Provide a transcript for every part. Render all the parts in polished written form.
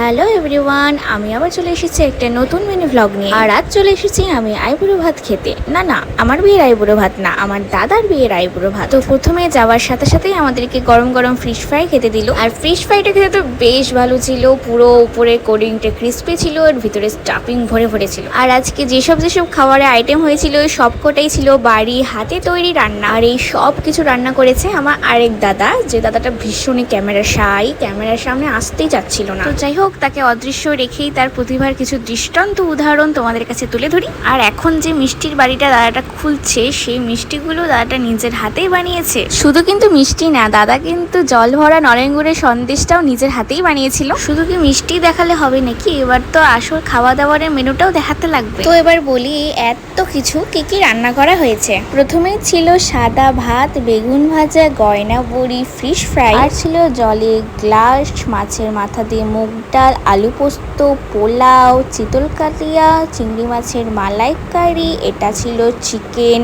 Hello everyone, আমি আবার চলে এসেছি একটা নতুন মিনি ভ্লগ নিয়ে। আর আজ চলে এসেছি আমি আইবুড়ো ভাত খেতে। না, আমার বিয়ের আইবুড়ো ভাত না, আমার দাদার বিয়ের আইবুড়ো ভাত। তো প্রথমে যাওয়ার সাথে সাথেই আমাদেরকে গরম গরম ফিশ ফ্রাই খেতে দিল। আর ফিশ ফ্রাইটা খেতে তো বেশ ভালো ছিল, পুরো উপরে কোডিংটা ক্রিস্পি ছিল আর ভিতরে স্টাফিং ভরে ভরে ছিল। আর আজকে যেসব খাবারের আইটেম হয়েছিল সবকটাই ছিল বাড়ি হাতে তৈরি রান্না। আর এই সব কিছু রান্না করেছে আমার আরেক দাদা, যে দাদাটা ভীষণই ক্যামেরার সামনে আসতেই চাচ্ছিল না। তো যাই হোক, তাকে অদৃশ্য রেখেই তার প্রতিভার কিছু দৃষ্টান্ত উদাহরণ তোমাদের কাছে তুলে ধরি। আর এখন যে মিষ্টির বাড়িটা দাদাটা খুলছে, সেই মিষ্টিগুলো দাদাটা নিজের হাতেই বানিয়েছে। শুধু কিন্তু মিষ্টি না, দাদা কিন্তু জল ভরা নরেঙ্গুরের সন্দেশটাও নিজের হাতেই বানিয়েছিল। শুধু কি মিষ্টি দেখালে হবে নাকি, এবার তো আসল খাওয়া দাওয়ারের মেনুটাও দেখাতে লাগবে। তো এবার বলি এত কিছু কি কি রান্না করা হয়েছে। প্রথমেই ছিল সাদা ভাত, বেগুন ভাজা, গয়না বড়ি, ফিশ ফ্রাই, আর ছিল জলে গ্লাস, মাছের মাথা দিয়ে মুগ ডাল, আলু পোস্ত, পোলাও, চিতল কালিয়া, চিংড়ি মাছের মালাইকারি, এটা ছিল চিকেন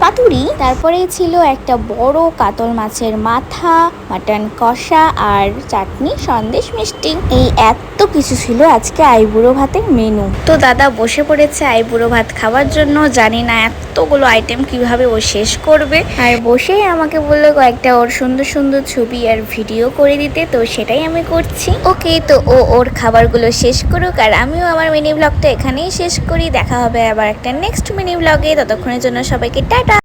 পাতুরি, তারপরে ছিল একটা বড় কাতল মাছের মাথা, মাটন কষা আর চাটনি, সন্দেশ, মিষ্টি। এই এত কিছু ছিল আজকে আইবুড়ো ভাতের মেনু। তো দাদা বসে পড়েছে আইবুড়ো ভাত খাওয়ার জন্য। জানি না এতগুলো আইটেম কিভাবে ও শেষ করবে। আর বসেই আমাকে বললো কয়েকটা ওর সুন্দর সুন্দর ছবি আর ভিডিও করে দিতে, তো সেটাই আমি করছি। ওকে, তো ও ওর খাবারগুলো শেষ করুক আর আমিও আমার মিনি ব্লগটা এখানেই শেষ করি। দেখা হবে আবার একটা নেক্সট মিনি ব্লগে। ততক্ষণের জন্য সবাইকে টাটা।